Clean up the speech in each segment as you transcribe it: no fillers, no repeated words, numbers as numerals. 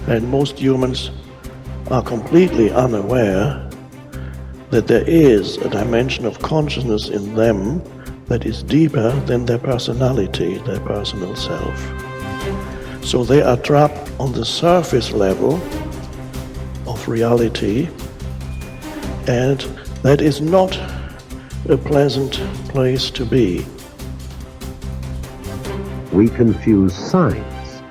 And most humans are completely unaware that there is a dimension of consciousness in them that is deeper than their personality, their personal self. So they are trapped on the surface level of reality, and that is not a pleasant place to be. We confuse signs,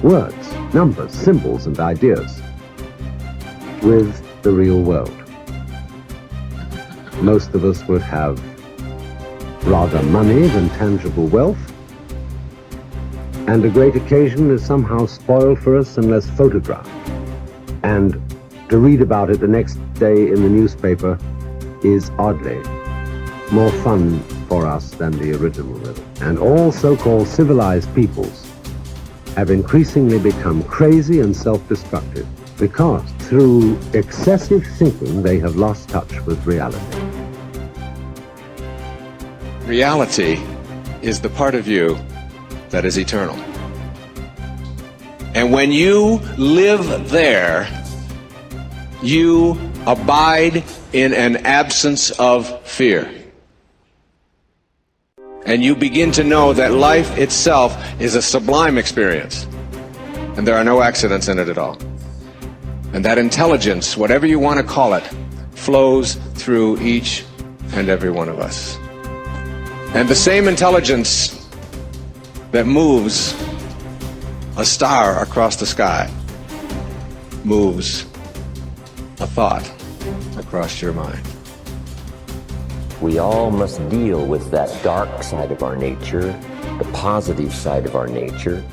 words, numbers, symbols, and ideas with the real world. Most of us would have rather money than tangible wealth, and a great occasion is somehow spoiled for us unless photographed. And to read about it the next day in the newspaper is oddly more fun for us than the original rhythm. And all so-called civilized peoples have increasingly become crazy and self-destructive because through excessive thinking they have lost touch with reality. Reality is the part of you that is eternal. And when you live there, you abide in an absence of fear. And you begin to know that life itself is a sublime experience. And there are no accidents in it at all. And that intelligence, whatever you want to call it, flows through each and every one of us. And the same intelligence that moves a star across the sky moves a thought across your mind. We all must deal with that dark side of our nature, the positive side of our nature.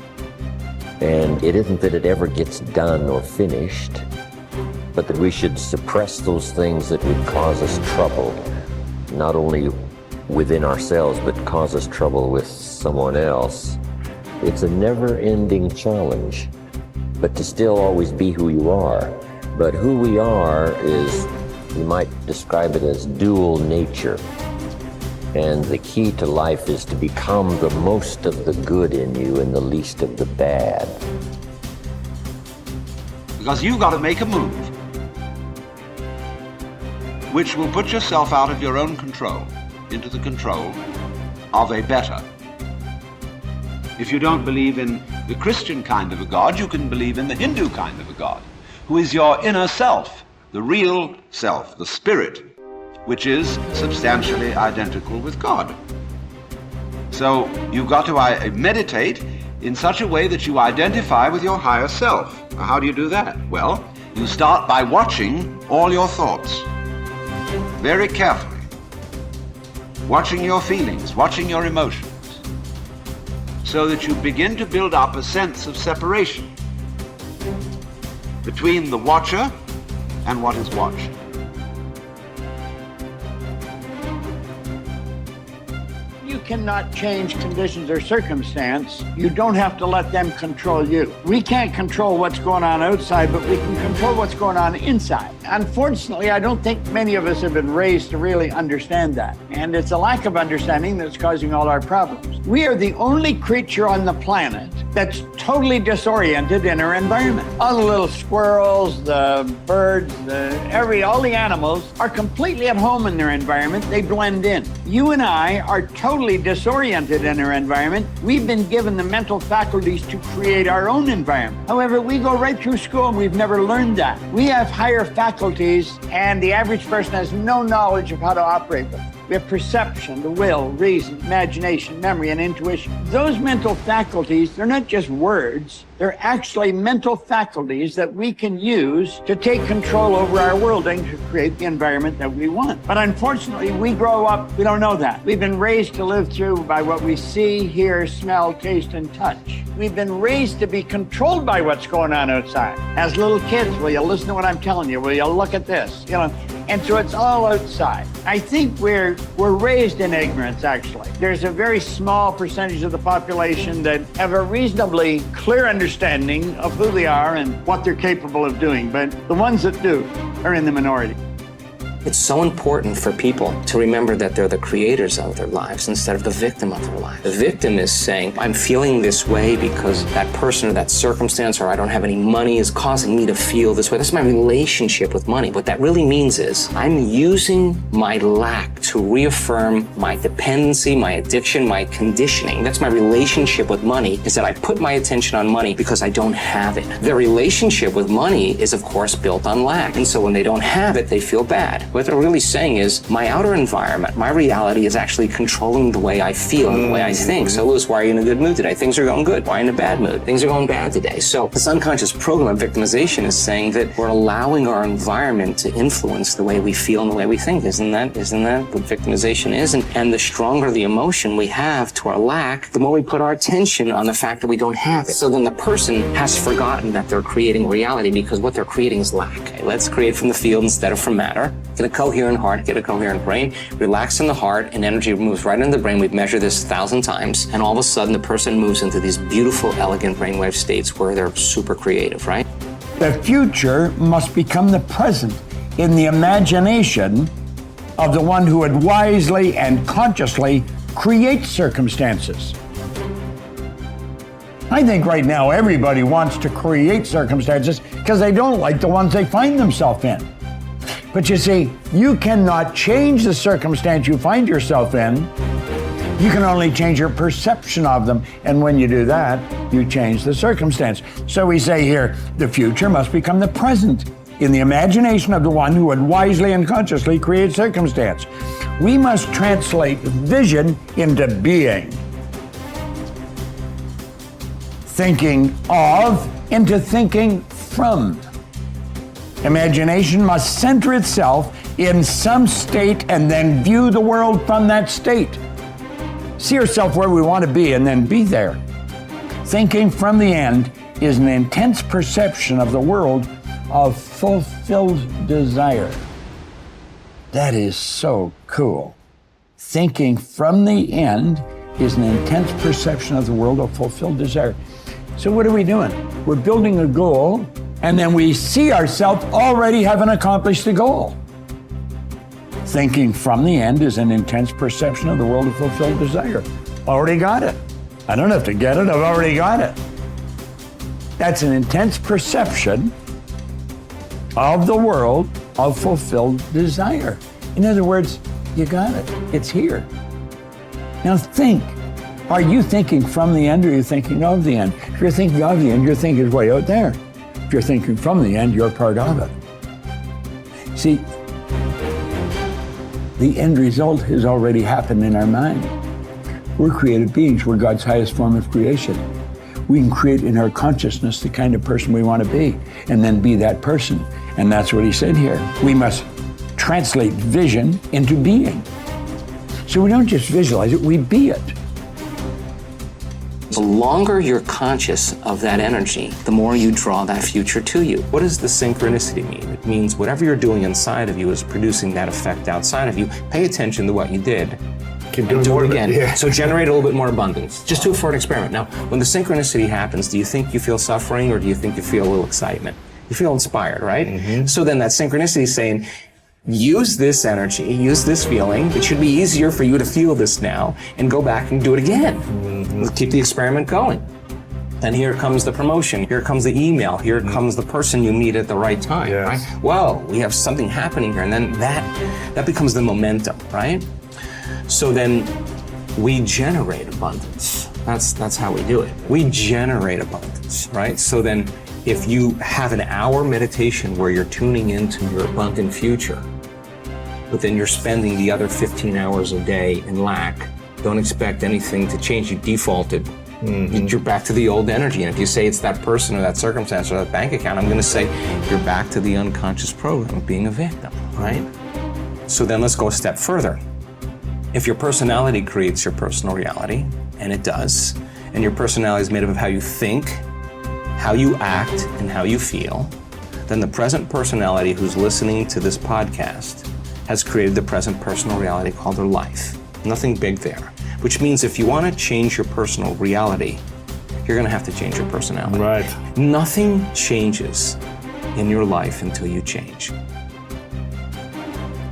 And it isn't that it ever gets done or finished, but that we should suppress those things that would cause us trouble, not only within ourselves, but cause us trouble with someone else. It's a never-ending challenge, but to still always be who you are. But who we are is, you might describe it as dual nature. And the key to life is to become the most of the good in you and the least of the bad. Because you've got to make a move which will put yourself out of your own control into the control of a better. If you don't believe in the Christian kind of a God, you can believe in the Hindu kind of a God, who is your inner self, the real self, the spirit, which is substantially identical with God. So you've got to meditate in such a way that you identify with your higher self. How do you do that? Well, you start by watching all your thoughts very carefully, watching your feelings, watching your emotions, so that you begin to build up a sense of separation between the watcher and what is watched. You cannot change conditions or circumstance. You don't have to let them control you. We can't control what's going on outside, but we can control what's going on inside. Unfortunately, I don't think many of us have been raised to really understand that. And it's a lack of understanding that's causing all our problems. We are the only creature on the planet that's totally disoriented in our environment. All the little squirrels, the birds, all the animals are completely at home in their environment. They blend in. You and I are totally disoriented in our environment. We've been given the mental faculties to create our own environment. However, we go right through school and we've never learned that. We have higher faculties and the average person has no knowledge of how to operate with them. We have perception, the will, reason, imagination, memory, and intuition. Those mental faculties, they're not just words. They're actually mental faculties that we can use to take control over our world and to create the environment that we want. But unfortunately, we grow up, we don't know that. We've been raised to live through by what we see, hear, smell, taste, and touch. We've been raised to be controlled by what's going on outside. As little kids, will you listen to what I'm telling you? Will you look at this? You know, and so it's all outside. I think we're raised in ignorance, actually. There's a very small percentage of the population that have a reasonably clear understanding of who they are and what they're capable of doing, but the ones that do are in the minority. It's so important for people to remember that they're the creators of their lives instead of the victim of their lives. The victim is saying, I'm feeling this way because that person or that circumstance, or I don't have any money, is causing me to feel this way. That's my relationship with money. What that really means is I'm using my lack to reaffirm my dependency, my addiction, my conditioning. That's my relationship with money, is that I put my attention on money because I don't have it. Their relationship with money is, of course, built on lack. And so when they don't have it, they feel bad. What they're really saying is my outer environment, my reality is actually controlling the way I feel and the way I think. So Lewis, why are you in a good mood today? Things are going good. Why are you in a bad mood? Things are going bad today. So this unconscious program of victimization is saying that we're allowing our environment to influence the way we feel and the way we think. Isn't that what victimization is? And the stronger the emotion we have to our lack, the more we put our attention on the fact that we don't have it. So then the person has forgotten that they're creating reality because what they're creating is lack. Okay, let's create from the field instead of from matter. Get a coherent heart, get a coherent brain, relax in the heart, and energy moves right into the brain. We've measured this 1,000 times, and all of a sudden the person moves into these beautiful, elegant brainwave states where they're super creative, right? The future must become the present in the imagination of the one who would wisely and consciously create circumstances. I think right now everybody wants to create circumstances because they don't like the ones they find themselves in. But you see, you cannot change the circumstance you find yourself in. You can only change your perception of them. And when you do that, you change the circumstance. So we say here, the future must become the present in the imagination of the one who would wisely and consciously create circumstance. We must translate vision into being. Thinking of into thinking from. Imagination must center itself in some state and then view the world from that state. See yourself where we want to be and then be there. Thinking from the end is an intense perception of the world of fulfilled desire. That is so cool. Thinking from the end is an intense perception of the world of fulfilled desire. So what are we doing? We're building a goal, and then we see ourselves already having accomplished the goal. Thinking from the end is an intense perception of the world of fulfilled desire. Already got it. I don't have to get it, I've already got it. That's an intense perception of the world of fulfilled desire. In other words, you got it. It's here. Now think. Are you thinking from the end or are you thinking of the end? If you're thinking of the end, your thinking is way out there. If you're thinking from the end, you're part of it. See, the end result has already happened in our mind. We're created beings. We're God's highest form of creation. We can create in our consciousness the kind of person we want to be and then be that person. And that's what he said here. We must translate vision into being. So we don't just visualize it, we be it. The longer you're conscious of that energy, the more you draw that future to you. What does the synchronicity mean? It means whatever you're doing inside of you is producing that effect outside of you. Pay attention to what you did. Keep And do more it of it, again. yeah. So generate a little bit more abundance. Just do it for an experiment. Now, when the synchronicity happens, do you think you feel suffering or do you think you feel a little excitement? You feel inspired, right? Mm-hmm. So then that synchronicity is saying, use this energy, use this feeling. It should be easier for you to feel this now and go back and do it again. Mm-hmm. Keep the experiment going. And here comes the promotion, here comes the email, here comes the person you meet at the right time, Yes. right? Well, we have something happening here, and then that becomes the momentum, right? So then we generate abundance. That's how we do it. We generate abundance, right? So then if you have an hour meditation where you're tuning into your abundant future, but then you're spending the other 15 hours a day in lack, don't expect anything to change. You defaulted. Mm-hmm. You're back to the old energy. And if you say it's that person or that circumstance or that bank account, I'm going to say you're back to the unconscious program of being a victim, right? So then let's go a step further. If your personality creates your personal reality, and it does, and your personality is made up of how you think, how you act, and how you feel, then the present personality who's listening to this podcast has created the present personal reality called their life. Nothing big there. Which means if you want to change your personal reality, you're going to have to change your personality. Right. Nothing changes in your life until you change.